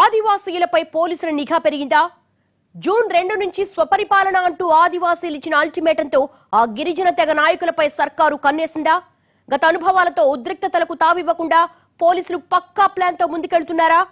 ఆదివాసీలపై పోలీసుల నిఘా పెరిగిందా? జూన్ 2 నుంచి స్వపరిపాలన అంటూ ఆదివాసీలు ఇచ్చిన అల్టిమేటంతో ఆ గిరిజన తెగ నాయకులపై సర్కారు కన్నేసిందా? గత అనుభవాలతో ఉద్రిక్తతలకు తావివ్వకుండా పోలీసులు పక్కా ప్లాన్ తో ముందుకెళ్తున్నారా?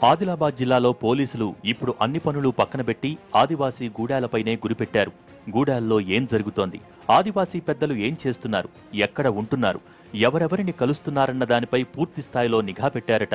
ఆదిలాబాద్ జిల్లాలో పోలీసులు ఇప్పుడు అన్ని పనులు పక్కనబెట్టి ఆదివాసీ గూడాలపైనే గురిపెట్టారు. గూడాల్లో ఏం జరుగుతోంది, ఆదివాసీ పెద్దలు ఏం చేస్తున్నారు, ఎక్కడ ఉంటున్నారు, ఎవరెవరిని కలుస్తున్నారన్న దానిపై పూర్తి స్థాయిలో నిఘా పెట్టారట.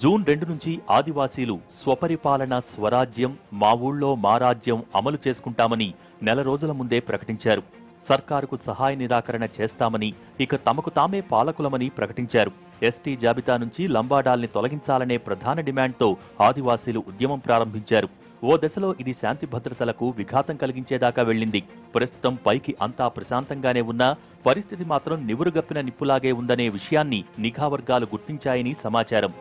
జూన్ 2 నుంచి ఆదివాసీలు స్వపరిపాలన స్వరాజ్యం, మా ఊళ్ళో మా రాజ్యం అమలు చేసుకుంటామని నెల రోజుల ముందే ప్రకటించారు. సర్కారుకు సహాయ నిరాకరణ చేస్తామని, ఇక తమకు తామే పాలకులమని ప్రకటించారు. ఎస్టీ జాబితా నుంచి లంబాడాల్ని తొలగించాలనే ప్రధాన డిమాండ్తో ఆదివాసీలు ఉద్యమం ప్రారంభించారు. ఓ దశలో ఇది శాంతి భద్రతలకు విఘాతం కలిగించేదాకా వెళ్లింది. ప్రస్తుతం పైకి అంతా ప్రశాంతంగానే ఉన్నా పరిస్థితి మాత్రం నివురుగప్పిన నిప్పులాగే ఉందనే విషయాన్ని నిఘా వర్గాలు గుర్తించాయని సమాచారం.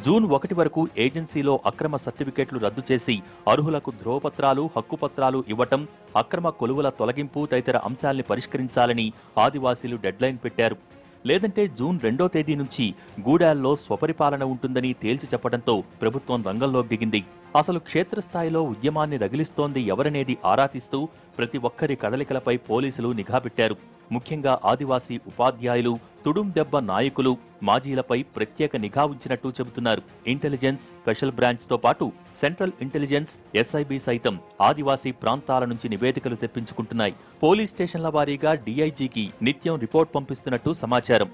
జూన్ 1 వరకు ఏజెన్సీలో అక్రమ సర్టిఫికెట్లు రద్దు చేసి అర్హులకు ధ్రువపత్రాలు, హక్కుపత్రాలు ఇవ్వటం, అక్రమ కొలువుల తొలగింపు తదితర అంశాల్ని పరిష్కరించాలని ఆదివాసీలు డెడ్లైన్ పెట్టారు. లేదంటే జూన్ 2వ తేదీ నుంచి గూడాల్లో స్వపరిపాలన ఉంటుందని తేల్చి చెప్పడంతో ప్రభుత్వం రంగంలోకి దిగింది. అసలు క్షేత్రస్థాయిలో ఉద్యమాన్ని రగిలిస్తోంది ఎవరనేది ఆరా తీస్తూ ప్రతి ఒక్కరి కదలికలపై పోలీసులు నిఘా పెట్టారు. ముఖ్యంగా ఆదివాసీ ఉపాధ్యాయులు, తుడుం దెబ్బ నాయకులు, మాజీలపై ప్రత్యేక నిఘా ఉంచినట్టు చెబుతున్నారు. ఇంటెలిజెన్స్, స్పెషల్ బ్రాంచ్ తో పాటు సెంట్రల్ ఇంటెలిజెన్స్, ఎస్ఐబి సైతం ఆదివాసీ ప్రాంతాల నుంచి నివేదికలు తెప్పించుకుంటున్నాయి. పోలీస్ స్టేషన్ల వారీగా డీఐజీకి నిత్యం రిపోర్ట్ పంపిస్తున్నట్టు సమాచారం.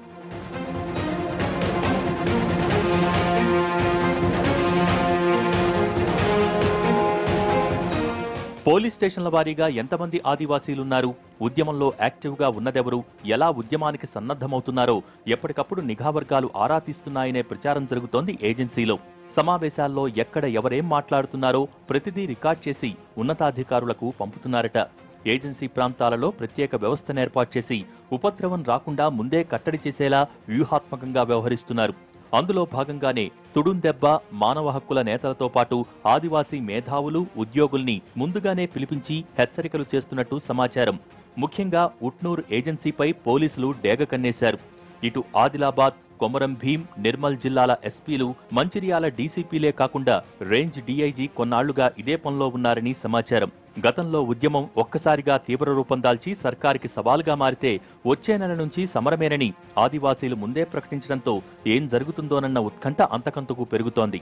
పోలీస్ స్టేషన్ల వారీగా ఎంతమంది ఆదివాసీలున్నారు, ఉద్యమంలో యాక్టివ్గా ఉన్నదెవరు, ఎలా ఉద్యమానికి సన్నద్ధమవుతున్నారో ఎప్పటికప్పుడు నిఘా వర్గాలు ఆరా తీస్తున్నాయనే ప్రచారం జరుగుతోంది ఏజెన్సీలో. సమావేశాల్లో ఎక్కడ ఎవరేం మాట్లాడుతున్నారో ప్రతిదీ రికార్డ్ చేసి ఉన్నతాధికారులకు పంపుతున్నారట. ఏజెన్సీ ప్రాంతాలలో ప్రత్యేక వ్యవస్థను ఏర్పాటు చేసి ఉపద్రవం రాకుండా ముందే కట్టడి చేసేలా వ్యూహాత్మకంగా వ్యవహరిస్తున్నారు. అందులో భాగంగానే తుడుందెబ్బ, మానవ హక్కుల నేతలతో పాటు ఆదివాసీ మేధావులు, ఉద్యోగుల్ని ముందుగానే పిలిపించి హెచ్చరికలు చేస్తున్నట్టు సమాచారం. ముఖ్యంగా ఉట్నూర్ ఏజెన్సీపై పోలీసులు డేగ కన్నేశారు. ఇటు ఆదిలాబాద్, కొమరం భీం, నిర్మల్ జిల్లాల ఎస్పీలు, మంచిర్యాల డీసీపీలే కాకుండా రేంజ్ డీఐజీ కొన్నాళ్లుగా ఇదే పనిలో ఉన్నారని సమాచారం. గతంలో ఉద్యమం ఒక్కసారిగా తీవ్ర రూపం దాల్చి సర్కారుకి సవాలుగా మారితే వచ్చే నెల నుంచి సమరమేనని ఆదివాసీలు ముందే ప్రకటించడంతో ఏం జరుగుతుందోనన్న ఉత్కంఠ అంతకంతకు పెరుగుతోంది.